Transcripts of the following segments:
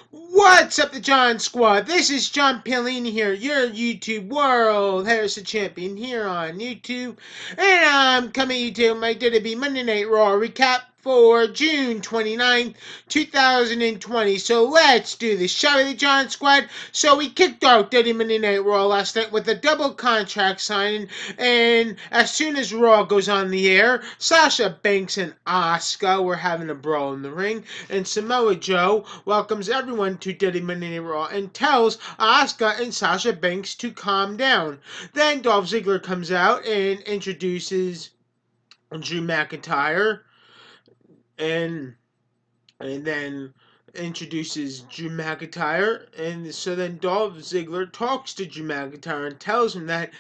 What's up, the John Squad? This is John Pellini here, your YouTube World Heresy Champion here on YouTube. And I'm coming to my WWE Monday Night Raw recap for June 29th, 2020. So let's do this, shall we, the John Squad? So we kicked off WWE Monday Night Raw last night with a double contract signing. And as soon as Raw goes on the air, Sasha Banks and Asuka were having a brawl in the ring. And Samoa Joe welcomes everyone to WWE Monday Night Raw and tells Asuka and Sasha Banks to calm down. Then Dolph Ziggler comes out and introduces Drew McIntyre and then introduces Drew McIntyre, and so then Dolph Ziggler talks to Drew McIntyre and tells him that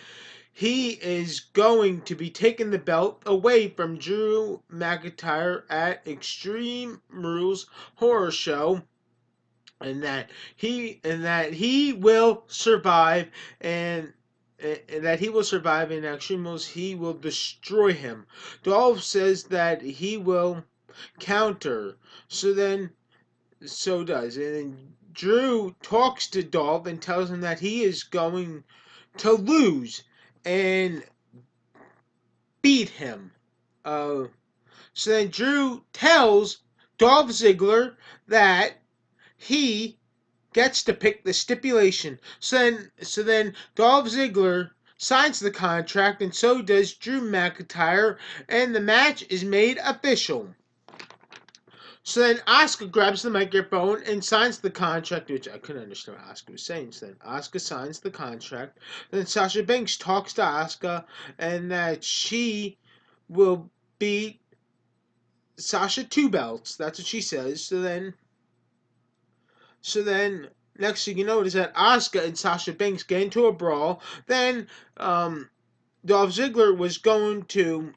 he is going to be taking the belt away from Drew McIntyre at Extreme Rules Horror Show, and that he will survive, and that he will survive in Extreme Rules. He will destroy him. Dolph says that he will counter. So does. And then Drew talks to Dolph and tells him that he is going to lose and beat him. So then Drew tells Dolph Ziggler that he gets to pick the stipulation. So then Dolph Ziggler signs the contract, and so does Drew McIntyre, and the match is made official. So then Asuka grabs the microphone and signs the contract, which I couldn't understand what Asuka was saying. So then Asuka signs the contract. Then Sasha Banks talks to Asuka and that she will beat Sasha two belts. That's what she says. So then next thing you know is that Asuka and Sasha Banks get into a brawl. Then Dolph Ziggler was going to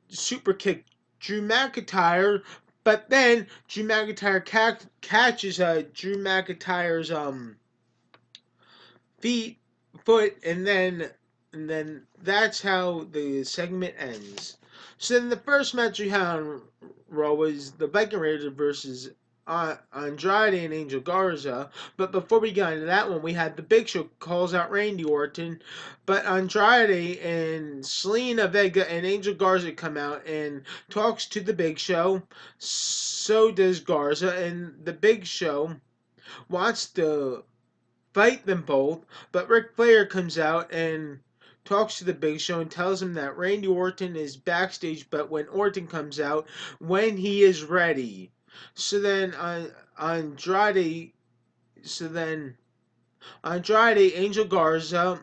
super kick Drew McIntyre, but then Drew McIntyre catches Drew McIntyre's foot, and then that's how the segment ends. So then the first match we had on Raw was the Viking Raiders versus Andrade and Angel Garza. But before we got into that one, we had the Big Show calls out Randy Orton, but Andrade and Selena Vega and Angel Garza come out and talks to the Big Show. So does Garza, and the Big Show wants to fight them both, but Ric Flair comes out and talks to the Big Show and tells him that Randy Orton is backstage, but when Orton comes out, when he is ready. So then Andrade, so then Andrade, Angel Garza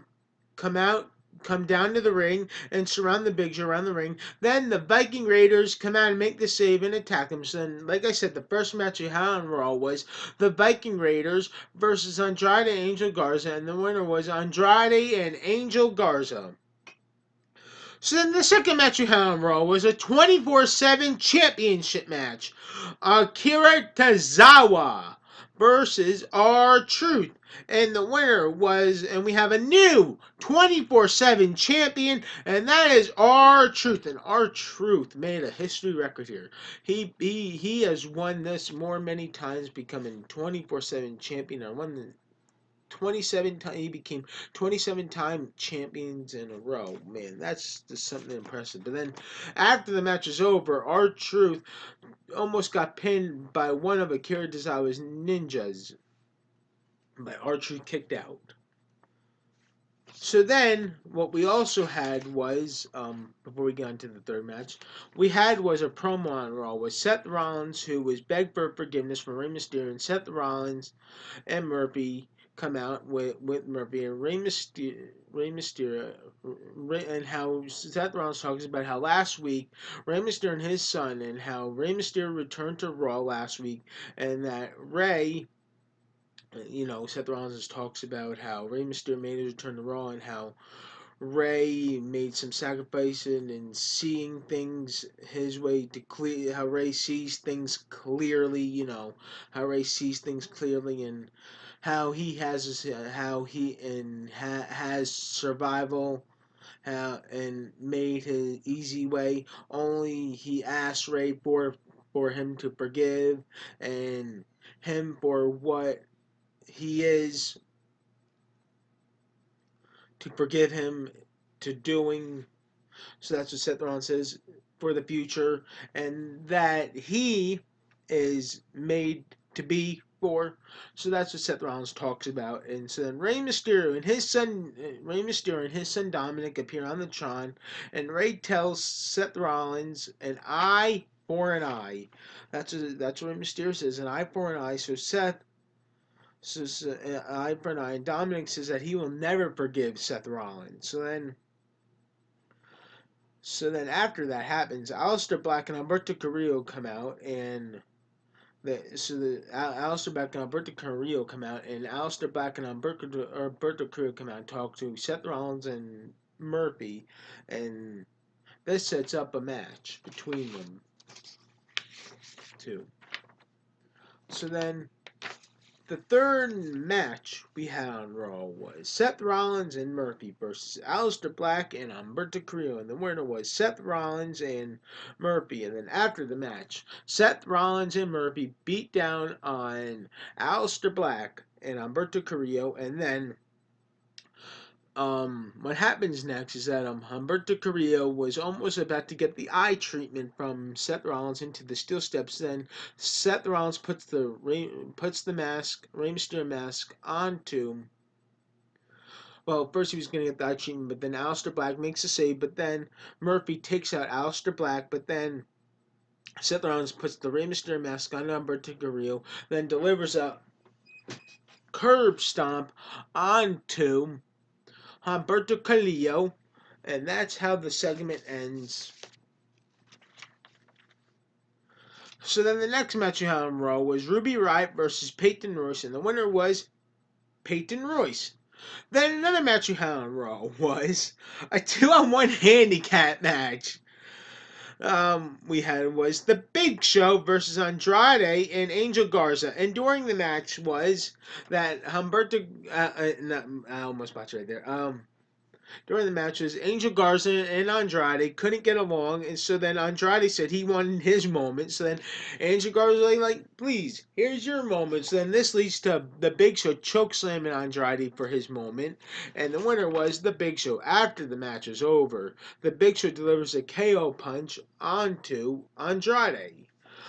come out, come down to the ring and surround the Big Show around the ring. Then the Viking Raiders come out and make the save and attack him. So then, like I said, the first match we had on Raw was the Viking Raiders versus Andrade and Angel Garza, and the winner was Andrade and Angel Garza. So then the second match we had on Raw was a 24/7 championship match. Akira Tozawa versus R-Truth. And the winner was, and we have a new 24/7 champion, and that is R-Truth. And R-Truth made a history record here. He has won this many times, becoming 24/7 champion. I won the 27 times. He became 27-time champions in a row. Man, that's just something impressive. But then after the match was over, R-Truth almost got pinned by one of Akira Tozawa's ninjas, but R-Truth kicked out. So then, what we also had was, before we got into the third match, was a promo on Raw with Seth Rollins, who was begged for forgiveness from Rey Mysterio, and Seth Rollins and Murphy come out with Murphy and Rey Mysterio, and how Seth Rollins talks about how last week Rey Mysterio and his son, and how Rey Mysterio returned to Raw last week, and that Seth Rollins talks about how Rey Mysterio made his return to Raw, and how Rey made some sacrificing and seeing things his way to clear. How Rey sees things clearly, how Rey sees things clearly, and how he has has survival, and made his easy way. Only he asked Rey for him to forgive, and him for what he is, to forgive him to doing. So that's what Seth Rollins says for the future, and that he is made to be for. So that's what Seth Rollins talks about. And so then Rey Mysterio and his son Dominic appear on the Tron, and Rey tells Seth Rollins an eye for an eye. That's what Rey Mysterio says, an eye for an eye. So an eye for an eye, and Dominic says that he will never forgive Seth Rollins. So then after that happens, Aleister Black and Alberto Carrillo come out, and Aleister Black and Alberto Carrillo come out, and Aleister Black and Alberto Carrillo come out and talk to Seth Rollins and Murphy, and this sets up a match between them two. So then the third match we had on Raw was Seth Rollins and Murphy versus Aleister Black and Humberto Carrillo, and the winner was Seth Rollins and Murphy. And then after the match, Seth Rollins and Murphy beat down on Aleister Black and Humberto Carrillo, and then what happens next is that Humberto Carrillo was almost about to get the eye treatment from Seth Rollins into the steel steps. Then Seth Rollins puts the Rey Mysterio mask onto. Well, first he was going to get the eye treatment, but then Aleister Black makes a save. But then Murphy takes out Aleister Black. But then Seth Rollins puts the Rey Mysterio mask on Humberto Carrillo. Then delivers a curb stomp onto Humberto Carrillo, and that's how the segment ends. So then the next match we had on Raw was Ruby Riott versus Peyton Royce, and the winner was Peyton Royce. Then another match we had on Raw was a 2-on-1 handicap match. We had was the Big Show versus Andrade and Angel Garza, and during the match was that Humberto. I almost botched right there. During the matches, Angel Garza and Andrade couldn't get along, and so then Andrade said he wanted his moment. So then Angel Garza was like, please, here's your moment. So then this leads to the Big Show chokeslamming Andrade for his moment, and the winner was the Big Show. After the match is over, the Big Show delivers a KO punch onto Andrade.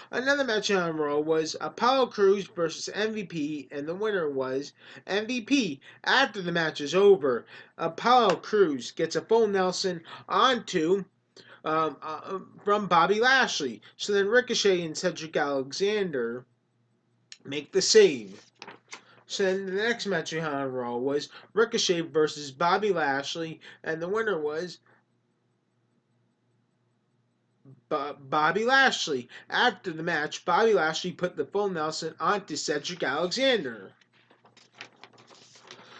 Another match on Raw was Apollo Crews versus MVP, and the winner was MVP. After the match is over, Apollo Crews gets a full Nelson onto from Bobby Lashley. So then Ricochet and Cedric Alexander make the save. So then the next match we had on Raw was Ricochet versus Bobby Lashley, and the winner was Bobby Lashley. After the match, Bobby Lashley put the full Nelson onto Cedric Alexander.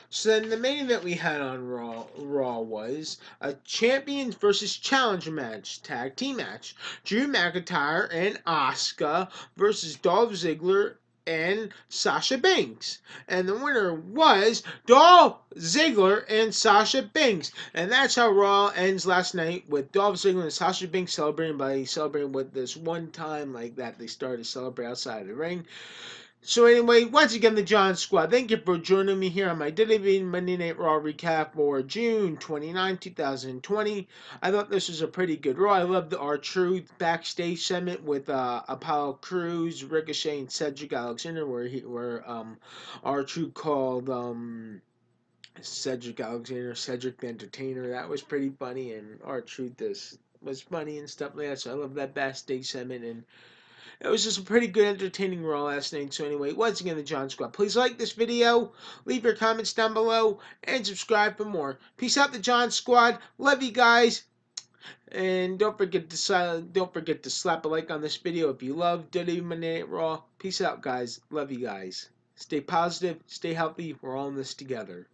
So then the main event we had on Raw was a Champions versus Challenger match, tag team match. Drew McIntyre and Asuka versus Dolph Ziggler and Sasha Banks. And the winner was Dolph Ziggler and Sasha Banks. And that's how Raw ends last night, with Dolph Ziggler and Sasha Banks celebrating with this one time like that they started to celebrate outside of the ring. So anyway, once again, the John Squad, thank you for joining me here on my WWE Monday Night Raw recap for June 29, 2020. I thought this was a pretty good Raw. I loved the R-Truth backstage segment with Apollo Crews, Ricochet, and Cedric Alexander, where R-Truth called Cedric Alexander Cedric the Entertainer. That was pretty funny, and R-Truth was funny and stuff like that. So I love that backstage segment, and it was just a pretty good, entertaining Raw last night. So anyway, once again, the John Squad. Please like this video, leave your comments down below, and subscribe for more. Peace out, the John Squad. Love you guys, and don't forget to slap a like on this video if you love WWE Monday Night Raw. Peace out, guys. Love you guys. Stay positive, stay healthy. We're all in this together.